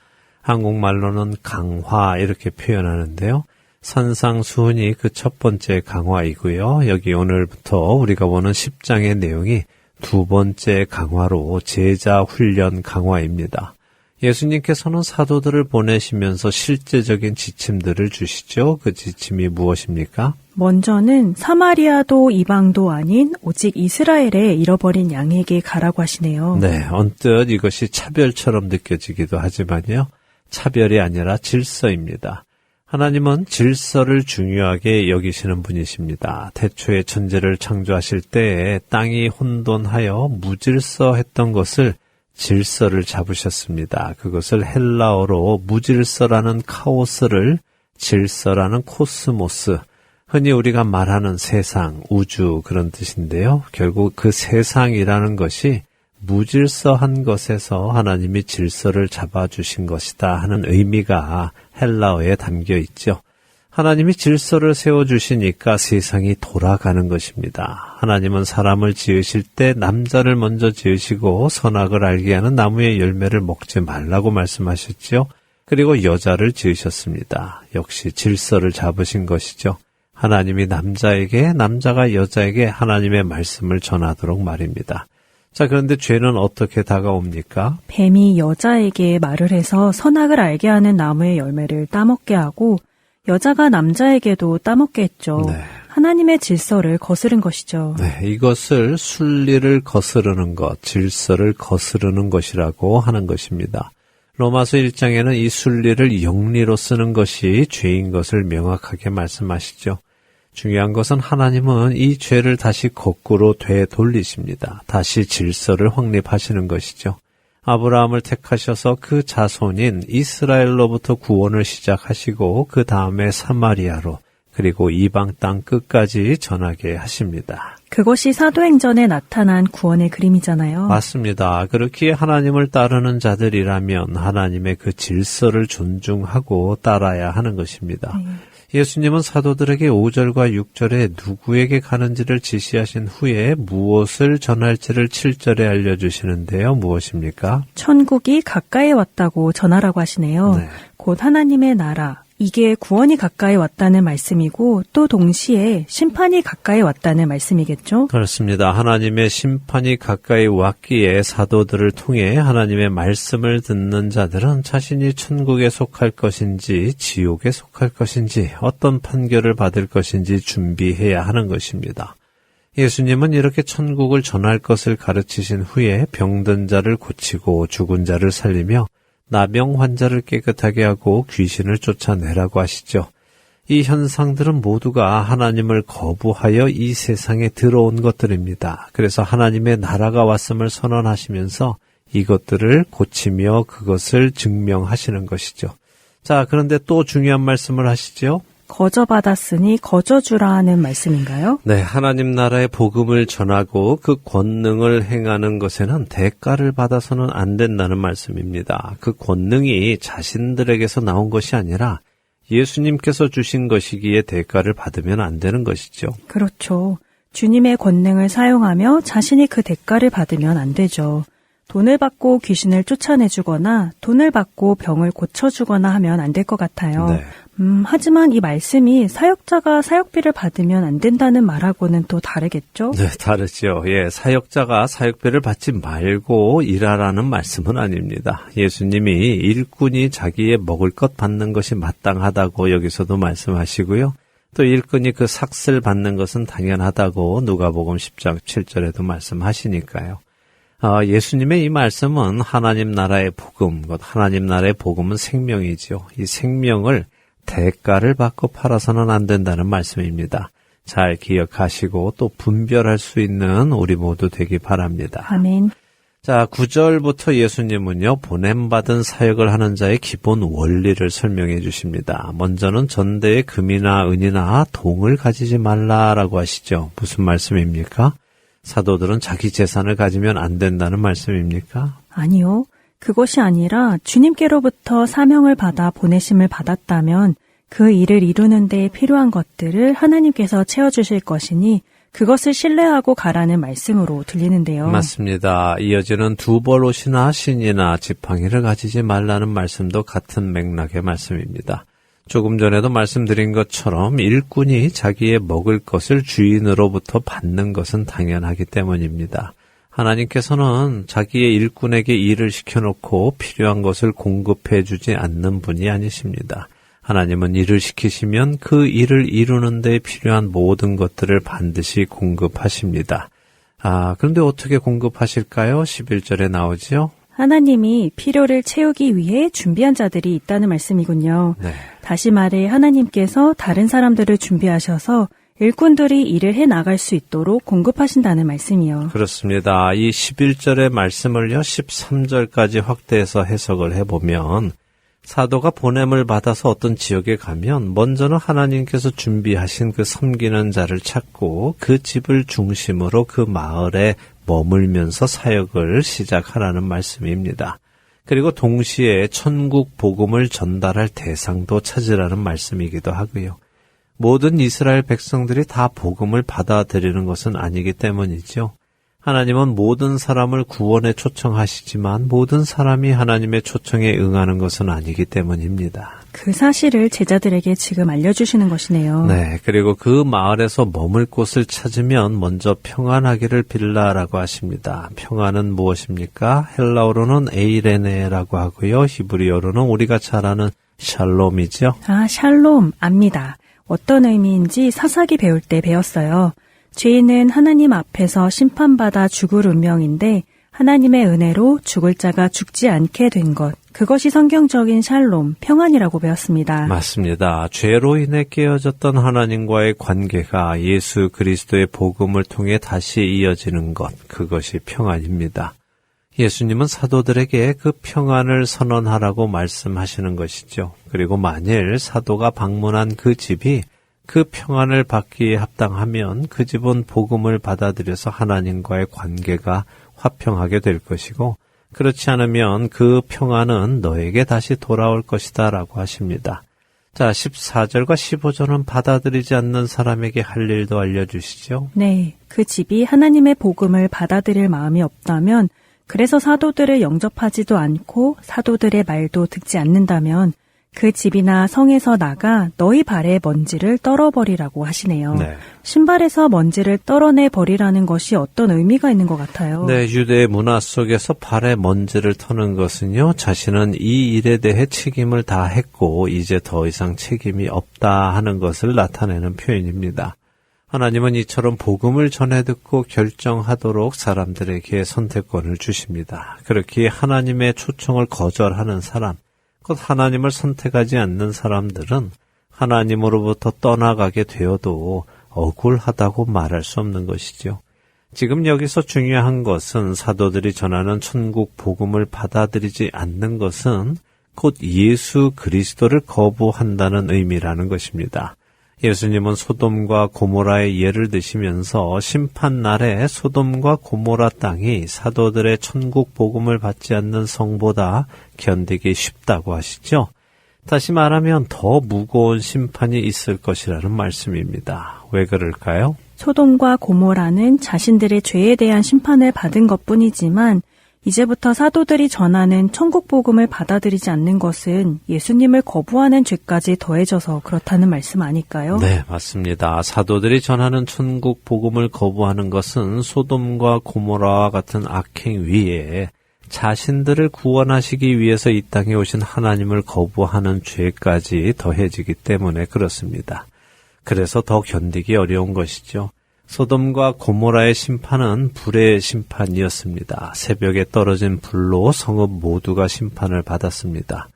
Speaker 1: 한국말로는 강화 이렇게 표현하는데요. 산상수훈이 그 첫 번째 강화이고요. 여기 오늘부터 우리가 보는 10장의 내용이 2번째 강화로 제자 훈련 강화입니다. 예수님께서는 사도들을 보내시면서 실제적인 지침들을 주시죠. 그 지침이 무엇입니까?
Speaker 8: 먼저는 사마리아도 이방도 아닌 오직 이스라엘에 잃어버린 양에게 가라고 하시네요.
Speaker 1: 네, 언뜻 이것이 차별처럼 느껴지기도 하지만요. 차별이 아니라 질서입니다. 하나님은 질서를 중요하게 여기시는 분이십니다. 태초에 천지를 창조하실 때에 땅이 혼돈하여 무질서했던 것을 질서를 잡으셨습니다. 그것을 헬라어로 무질서라는 카오스를 질서라는 코스모스, 흔히 우리가 말하는 세상, 우주 그런 뜻인데요. 결국 그 세상이라는 것이 무질서한 것에서 하나님이 질서를 잡아주신 것이다 하는 의미가 헬라어에 담겨 있죠. 하나님이 질서를 세워주시니까 세상이 돌아가는 것입니다. 하나님은 사람을 지으실 때 남자를 먼저 지으시고 선악을 알게 하는 나무의 열매를 먹지 말라고 말씀하셨죠. 그리고 여자를 지으셨습니다. 역시 질서를 잡으신 것이죠. 하나님이 남자에게, 남자가 여자에게 하나님의 말씀을 전하도록 말입니다. 자, 그런데 죄는 어떻게 다가옵니까?
Speaker 8: 뱀이 여자에게 말을 해서 선악을 알게 하는 나무의 열매를 따먹게 하고 여자가 남자에게도 따먹게 했죠.
Speaker 1: 네.
Speaker 8: 하나님의 질서를 거스른 것이죠.
Speaker 1: 네, 이것을 순리를 거스르는 것, 질서를 거스르는 것이라고 하는 것입니다. 로마서 1장에는 이 순리를 영리로 쓰는 것이 죄인 것을 명확하게 말씀하시죠. 중요한 것은 하나님은 이 죄를 다시 거꾸로 되돌리십니다. 다시 질서를 확립하시는 것이죠. 아브라함을 택하셔서 그 자손인 이스라엘로부터 구원을 시작하시고 그 다음에 사마리아로 그리고 이방 땅 끝까지 전하게 하십니다.
Speaker 8: 그것이 사도행전에 나타난 구원의 그림이잖아요.
Speaker 1: 맞습니다. 그렇기에 하나님을 따르는 자들이라면 하나님의 그 질서를 존중하고 따라야 하는 것입니다. 예수님은 사도들에게 5절과 6절에 누구에게 가는지를 지시하신 후에 무엇을 전할지를 7절에 알려주시는데요. 무엇입니까?
Speaker 8: 천국이 가까이 왔다고 전하라고 하시네요.
Speaker 1: 네.
Speaker 8: 곧 하나님의 나라, 이게 구원이 가까이 왔다는 말씀이고 또 동시에 심판이 가까이 왔다는 말씀이겠죠?
Speaker 1: 그렇습니다. 하나님의 심판이 가까이 왔기에 사도들을 통해 하나님의 말씀을 듣는 자들은 자신이 천국에 속할 것인지 지옥에 속할 것인지 어떤 판결을 받을 것인지 준비해야 하는 것입니다. 예수님은 이렇게 천국을 전할 것을 가르치신 후에 병든 자를 고치고 죽은 자를 살리며 나병 환자를 깨끗하게 하고 귀신을 쫓아내라고 하시죠. 이 현상들은 모두가 하나님을 거부하여 이 세상에 들어온 것들입니다. 그래서 하나님의 나라가 왔음을 선언하시면서 이것들을 고치며 그것을 증명하시는 것이죠. 자, 그런데 또 중요한 말씀을 하시죠.
Speaker 8: 거저받았으니 거저주라 하는 말씀인가요?
Speaker 1: 네, 하나님 나라의 복음을 전하고 그 권능을 행하는 것에는 대가를 받아서는 안 된다는 말씀입니다. 그 권능이 자신들에게서 나온 것이 아니라 예수님께서 주신 것이기에 대가를 받으면 안 되는 것이죠.
Speaker 8: 그렇죠. 주님의 권능을 사용하며 자신이 그 대가를 받으면 안 되죠. 돈을 받고 귀신을 쫓아내주거나 돈을 받고 병을 고쳐주거나 하면 안 될 것 같아요.
Speaker 1: 네.
Speaker 8: 하지만 이 말씀이 사역자가 사역비를 받으면 안 된다는 말하고는 또 다르겠죠?
Speaker 1: 네, 다르죠. 예, 사역자가 사역비를 받지 말고 일하라는 말씀은 아닙니다. 예수님이 일꾼이 자기의 먹을 것 받는 것이 마땅하다고 여기서도 말씀하시고요. 또 일꾼이 그 삭슬 받는 것은 당연하다고 누가복음 10장 7절에도 말씀하시니까요. 예수님의 이 말씀은 하나님 나라의 복음, 하나님 나라의 복음은 생명이지요. 이 생명을 대가를 받고 팔아서는 안 된다는 말씀입니다. 잘 기억하시고 또 분별할 수 있는 우리 모두 되기 바랍니다.
Speaker 8: 아멘.
Speaker 1: 자, 9절부터 예수님은요, 보냄받은 사역을 하는 자의 기본 원리를 설명해 주십니다. 먼저는 전대에 금이나 은이나 동을 가지지 말라라고 하시죠. 무슨 말씀입니까? 사도들은 자기 재산을 가지면 안 된다는 말씀입니까?
Speaker 8: 아니요. 그것이 아니라 주님께로부터 사명을 받아 보내심을 받았다면 그 일을 이루는 데 필요한 것들을 하나님께서 채워주실 것이니 그것을 신뢰하고 가라는 말씀으로 들리는데요.
Speaker 1: 맞습니다. 이어지는 두벌옷이나 신이나 지팡이를 가지지 말라는 말씀도 같은 맥락의 말씀입니다. 조금 전에도 말씀드린 것처럼 일꾼이 자기의 먹을 것을 주인으로부터 받는 것은 당연하기 때문입니다. 하나님께서는 자기의 일꾼에게 일을 시켜놓고 필요한 것을 공급해 주지 않는 분이 아니십니다. 하나님은 일을 시키시면 그 일을 이루는 데 필요한 모든 것들을 반드시 공급하십니다. 그런데 어떻게 공급하실까요? 11절에 나오지요.
Speaker 8: 하나님이 필요를 채우기 위해 준비한 자들이 있다는 말씀이군요.
Speaker 1: 네.
Speaker 8: 다시 말해 하나님께서 다른 사람들을 준비하셔서 일꾼들이 일을 해나갈 수 있도록 공급하신다는 말씀이요.
Speaker 1: 그렇습니다. 이 11절의 말씀을요, 13절까지 확대해서 해석을 해보면 사도가 보냄을 받아서 어떤 지역에 가면 먼저는 하나님께서 준비하신 그 섬기는 자를 찾고 그 집을 중심으로 그 마을에 머물면서 사역을 시작하라는 말씀입니다. 그리고 동시에 천국 복음을 전달할 대상도 찾으라는 말씀이기도 하고요. 모든 이스라엘 백성들이 다 복음을 받아들이는 것은 아니기 때문이죠. 하나님은 모든 사람을 구원에 초청하시지만 모든 사람이 하나님의 초청에 응하는 것은 아니기 때문입니다.
Speaker 8: 그 사실을 제자들에게 지금 알려주시는 것이네요.
Speaker 1: 네, 그리고 그 마을에서 머물 곳을 찾으면 먼저 평안하기를 빌라라고 하십니다. 평안은 무엇입니까? 헬라어로는 에이레네라고 하고요. 히브리어로는 우리가 잘 아는 샬롬이죠.
Speaker 8: 샬롬, 압니다. 어떤 의미인지 사사기 배울 때 배웠어요. 죄인은 하나님 앞에서 심판받아 죽을 운명인데 하나님의 은혜로 죽을 자가 죽지 않게 된 것. 그것이 성경적인 샬롬, 평안이라고 배웠습니다.
Speaker 1: 맞습니다. 죄로 인해 깨어졌던 하나님과의 관계가 예수 그리스도의 복음을 통해 다시 이어지는 것. 그것이 평안입니다. 예수님은 사도들에게 그 평안을 선언하라고 말씀하시는 것이죠. 그리고 만일 사도가 방문한 그 집이 그 평안을 받기에 합당하면 그 집은 복음을 받아들여서 하나님과의 관계가 화평하게 될 것이고 그렇지 않으면 그 평안은 너에게 다시 돌아올 것이다 라고 하십니다. 자, 14절과 15절은 받아들이지 않는 사람에게 할 일도 알려주시죠.
Speaker 8: 네, 그 집이 하나님의 복음을 받아들일 마음이 없다면 그래서 사도들을 영접하지도 않고 사도들의 말도 듣지 않는다면 그 집이나 성에서 나가 너희 발에 먼지를 떨어버리라고 하시네요.
Speaker 1: 네.
Speaker 8: 신발에서 먼지를 떨어내버리라는 것이 어떤 의미가 있는 것 같아요.
Speaker 1: 네, 유대의 문화 속에서 발에 먼지를 터는 것은요, 자신은 이 일에 대해 책임을 다 했고 이제 더 이상 책임이 없다 하는 것을 나타내는 표현입니다. 하나님은 이처럼 복음을 전해 듣고 결정하도록 사람들에게 선택권을 주십니다. 그렇게 하나님의 초청을 거절하는 사람, 곧 하나님을 선택하지 않는 사람들은 하나님으로부터 떠나가게 되어도 억울하다고 말할 수 없는 것이죠. 지금 여기서 중요한 것은 사도들이 전하는 천국 복음을 받아들이지 않는 것은 곧 예수 그리스도를 거부한다는 의미라는 것입니다. 예수님은 소돔과 고모라의 예를 드시면서 심판날에 소돔과 고모라 땅이 사도들의 천국 복음을 받지 않는 성보다 견디기 쉽다고 하시죠. 다시 말하면 더 무거운 심판이 있을 것이라는 말씀입니다. 왜 그럴까요?
Speaker 8: 소돔과 고모라는 자신들의 죄에 대한 심판을 받은 것뿐이지만 이제부터 사도들이 전하는 천국 복음을 받아들이지 않는 것은 예수님을 거부하는 죄까지 더해져서 그렇다는 말씀 아닐까요?
Speaker 1: 네, 맞습니다. 사도들이 전하는 천국 복음을 거부하는 것은 소돔과 고모라와 같은 악행 위에 자신들을 구원하시기 위해서 이 땅에 오신 하나님을 거부하는 죄까지 더해지기 때문에 그렇습니다. 그래서 더 견디기 어려운 것이죠. 소돔과 고모라의 심판은 불의 심판이었습니다. 새벽에 떨어진 불로 성읍 모두가 심판을 받았습니다.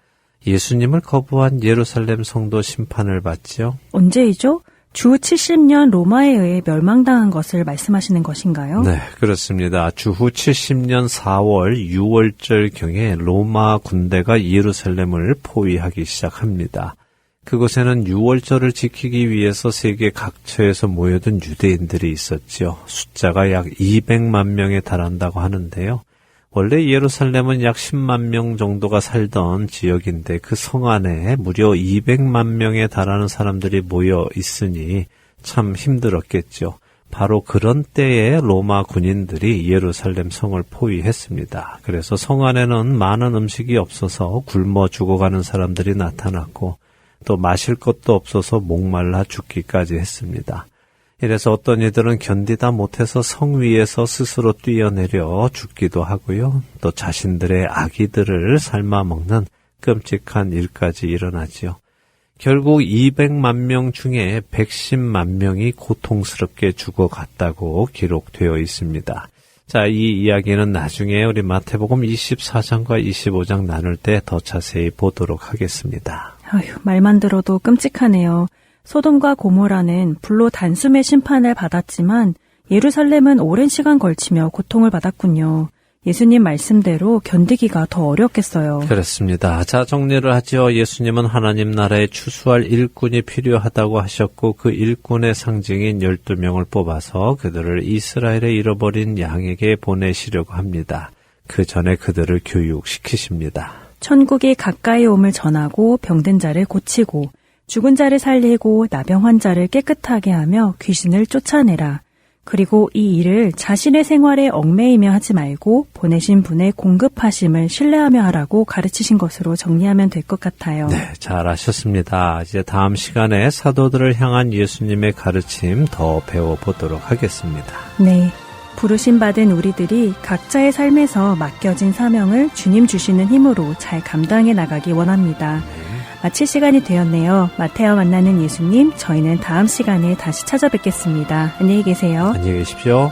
Speaker 1: 예수님을 거부한 예루살렘 성도 심판을 받지요?
Speaker 8: 언제이죠? 주 70년 로마에 의해 멸망당한 것을 말씀하시는 것인가요?
Speaker 1: 네, 그렇습니다. 주후 70년 4월, 6월절경에 로마 군대가 예루살렘을 포위하기 시작합니다. 그곳에는 6월절을 지키기 위해서 세계 각처에서 모여든 유대인들이 있었지요. 숫자가 약 200만 명에 달한다고 하는데요. 원래 예루살렘은 약 10만 명 정도가 살던 지역인데 그 성 안에 무려 200만 명에 달하는 사람들이 모여 있으니 참 힘들었겠죠. 바로 그런 때에 로마 군인들이 예루살렘 성을 포위했습니다. 그래서 성 안에는 많은 음식이 없어서 굶어 죽어가는 사람들이 나타났고 또 마실 것도 없어서 목말라 죽기까지 했습니다. 이래서 어떤 이들은 견디다 못해서 성 위에서 스스로 뛰어내려 죽기도 하고요. 또 자신들의 아기들을 삶아 먹는 끔찍한 일까지 일어나지요. 결국 200만 명 중에 110만 명이 고통스럽게 죽어갔다고 기록되어 있습니다. 자, 이 이야기는 나중에 우리 마태복음 24장과 25장 나눌 때 더 자세히 보도록 하겠습니다.
Speaker 8: 아휴, 말만 들어도 끔찍하네요. 소돔과 고모라는 불로 단숨에 심판을 받았지만 예루살렘은 오랜 시간 걸치며 고통을 받았군요. 예수님 말씀대로 견디기가 더 어렵겠어요.
Speaker 1: 그렇습니다. 자, 정리를 하죠. 예수님은 하나님 나라에 추수할 일꾼이 필요하다고 하셨고 그 일꾼의 상징인 12명을 뽑아서 그들을 이스라엘에 잃어버린 양에게 보내시려고 합니다. 그 전에 그들을 교육시키십니다.
Speaker 8: 천국이 가까이 옴을 전하고 병든 자를 고치고 죽은 자를 살리고 나병 환자를 깨끗하게 하며 귀신을 쫓아내라. 그리고 이 일을 자신의 생활에 얽매이며 하지 말고 보내신 분의 공급하심을 신뢰하며 하라고 가르치신 것으로 정리하면 될 것 같아요.
Speaker 1: 네, 잘하셨습니다. 이제 다음 시간에 사도들을 향한 예수님의 가르침 더 배워보도록 하겠습니다.
Speaker 8: 네, 부르심 받은 우리들이 각자의 삶에서 맡겨진 사명을 주님 주시는 힘으로 잘 감당해 나가기 원합니다. 마칠 시간이 되었네요. 마태와 만나는 예수님, 저희는 다음 시간에 다시 찾아뵙겠습니다. 안녕히 계세요.
Speaker 1: 안녕히 계십시오.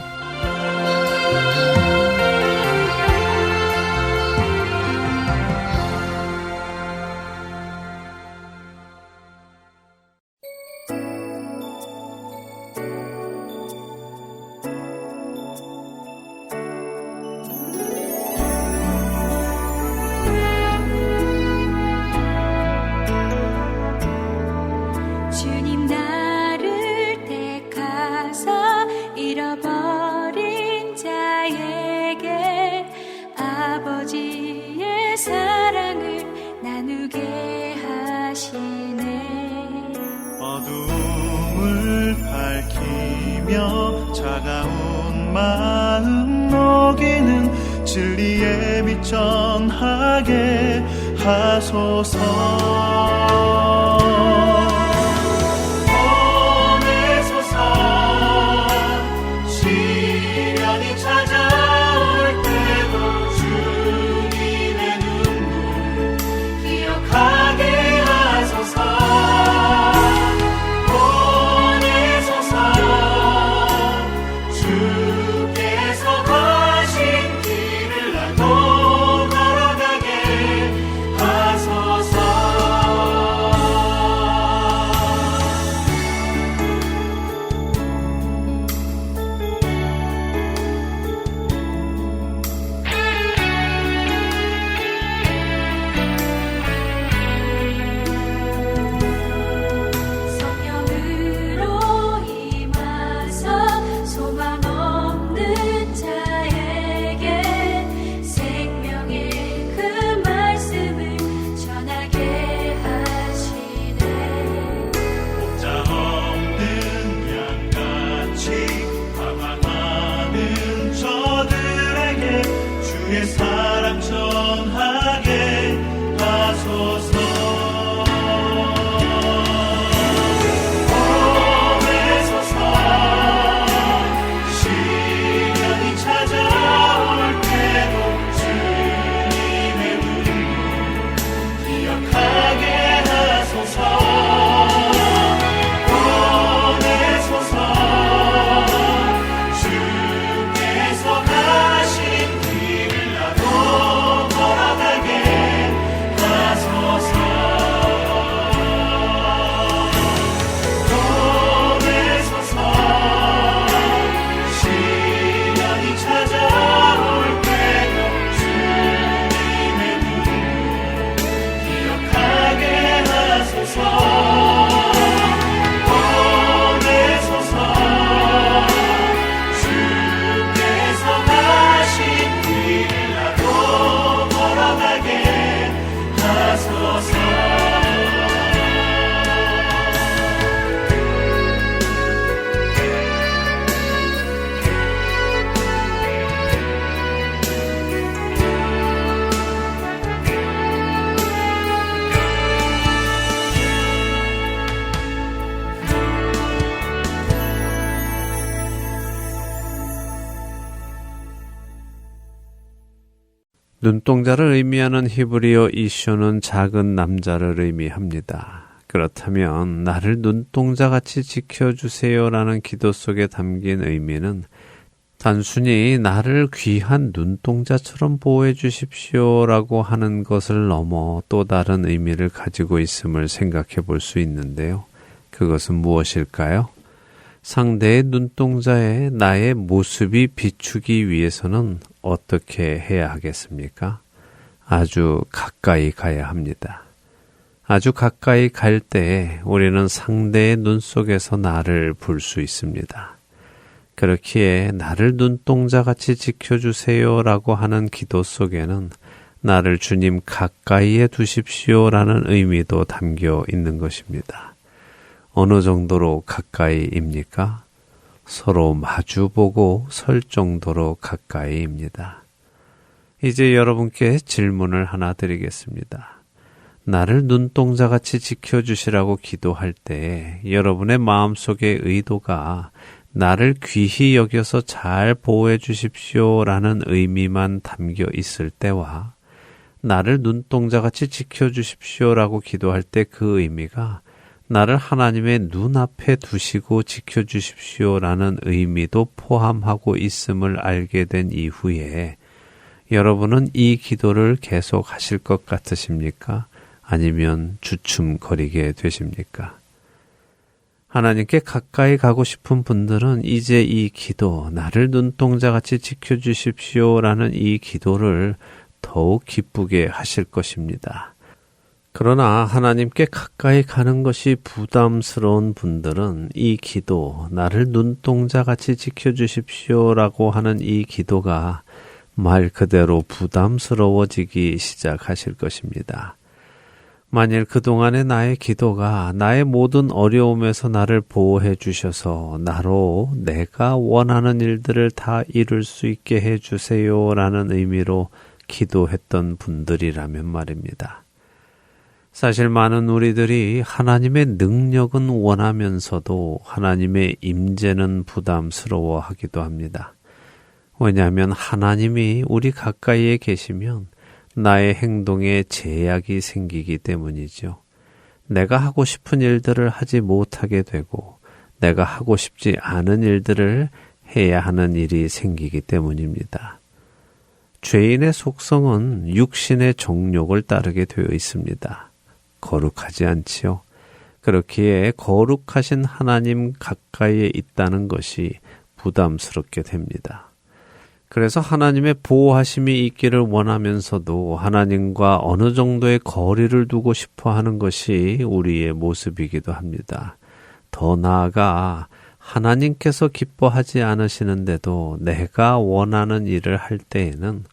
Speaker 5: 주님 나를 택하사 잃어버린 자에게 아버지의 사랑을 나누게 하시네.
Speaker 2: 어둠을 밝히며 차가운 마음 녹이는 진리의 빛 전하게 하소서.
Speaker 6: 걸어가게 하소서.
Speaker 1: 눈동자를 의미하는 히브리어 이쇼는 작은 남자를 의미합니다. 그렇다면 나를 눈동자같이 지켜주세요라는 기도 속에 담긴 의미는 단순히 나를 귀한 눈동자처럼 보호해 주십시오라고 하는 것을 넘어 또 다른 의미를 가지고 있음을 생각해 볼 수 있는데요. 그것은 무엇일까요? 상대의 눈동자에 나의 모습이 비추기 위해서는 어떻게 해야 하겠습니까? 아주 가까이 가야 합니다. 아주 가까이 갈 때 우리는 상대의 눈 속에서 나를 볼 수 있습니다. 그렇기에 나를 눈동자같이 지켜주세요라고 하는 기도 속에는 나를 주님 가까이에 두십시오라는 의미도 담겨 있는 것입니다. 어느 정도로 가까이입니까? 서로 마주보고 설 정도로 가까이입니다. 이제 여러분께 질문을 하나 드리겠습니다. 나를 눈동자같이 지켜주시라고 기도할 때 여러분의 마음속의 의도가 나를 귀히 여겨서 잘 보호해 주십시오라는 의미만 담겨 있을 때와 나를 눈동자같이 지켜주십시오라고 기도할 때 그 의미가 나를 하나님의 눈앞에 두시고 지켜주십시오라는 의미도 포함하고 있음을 알게 된 이후에 여러분은 이 기도를 계속 하실 것 같으십니까? 아니면 주춤거리게 되십니까? 하나님께 가까이 가고 싶은 분들은 이제 이 기도, 나를 눈동자같이 지켜주십시오라는 이 기도를 더욱 기쁘게 하실 것입니다. 그러나 하나님께 가까이 가는 것이 부담스러운 분들은 이 기도, 나를 눈동자같이 지켜주십시오라고 하는 이 기도가 말 그대로 부담스러워지기 시작하실 것입니다. 만일 그동안의 나의 기도가 나의 모든 어려움에서 나를 보호해 주셔서 나로 내가 원하는 일들을 다 이룰 수 있게 해 주세요라는 의미로 기도했던 분들이라면 말입니다. 사실 많은 우리들이 하나님의 능력은 원하면서도 하나님의 임재는 부담스러워하기도 합니다. 왜냐하면 하나님이 우리 가까이에 계시면 나의 행동에 제약이 생기기 때문이죠. 내가 하고 싶은 일들을 하지 못하게 되고 내가 하고 싶지 않은 일들을 해야 하는 일이 생기기 때문입니다. 죄인의 속성은 육신의 정욕을 따르게 되어 있습니다. 거룩하지 않지요. 그렇기에 거룩하신 하나님 가까이에 있다는 것이 부담스럽게 됩니다. 그래서 하나님의 보호하심이 있기를 원하면서도 하나님과 어느 정도의 거리를 두고 싶어 하는 것이 우리의 모습이기도 합니다. 더 나아가 하나님께서 기뻐하지 않으시는데도 내가 원하는 일을 할 때에는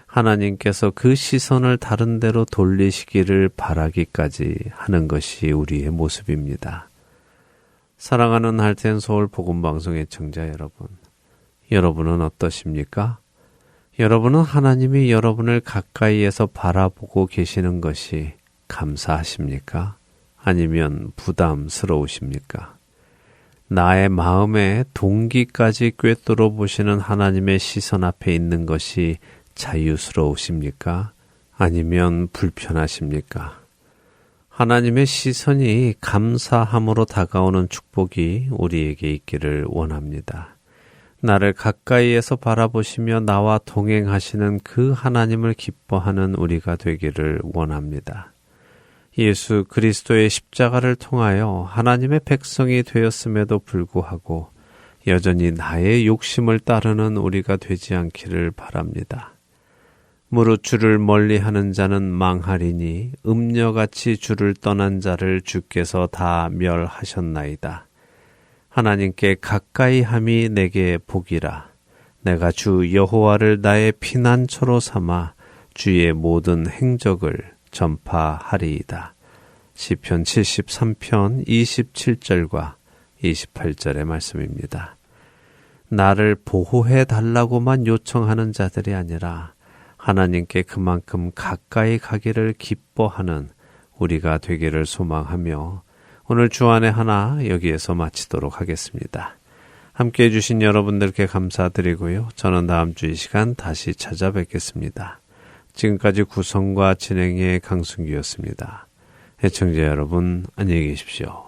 Speaker 1: 하나님께서 그 시선을 다른 데로 돌리시기를 바라기까지 하는 것이 우리의 모습입니다. 사랑하는 할텐 서울 복음방송 애청자 여러분, 여러분은 어떠십니까? 여러분은 하나님이 여러분을 가까이에서 바라보고 계시는 것이 감사하십니까? 아니면 부담스러우십니까? 나의 마음의 동기까지 꿰뚫어 보시는 하나님의 시선 앞에 있는 것이 자유스러우십니까? 아니면 불편하십니까? 하나님의 시선이 감사함으로 다가오는 축복이 우리에게 있기를 원합니다. 나를 가까이에서 바라보시며 나와 동행하시는 그 하나님을 기뻐하는 우리가 되기를 원합니다. 예수 그리스도의 십자가를 통하여 하나님의 백성이 되었음에도 불구하고 여전히 나의 욕심을 따르는 우리가 되지 않기를 바랍니다. 무릇 주를 멀리하는 자는 망하리니 음녀같이 주를 떠난 자를 주께서 다 멸하셨나이다. 하나님께 가까이 함이 내게 복이라. 내가 주 여호와를 나의 피난처로 삼아 주의 모든 행적을 전파하리이다. 시편 73편 27절과 28절의 말씀입니다. 나를 보호해 달라고만 요청하는 자들이 아니라 하나님께 그만큼 가까이 가기를 기뻐하는 우리가 되기를 소망하며 오늘 주안의 하나 여기에서 마치도록 하겠습니다. 함께해 주신 여러분들께 감사드리고요. 저는 다음 주 이 시간 다시 찾아뵙겠습니다. 지금까지 구성과 진행의 강승규였습니다. 애청자 여러분, 안녕히 계십시오.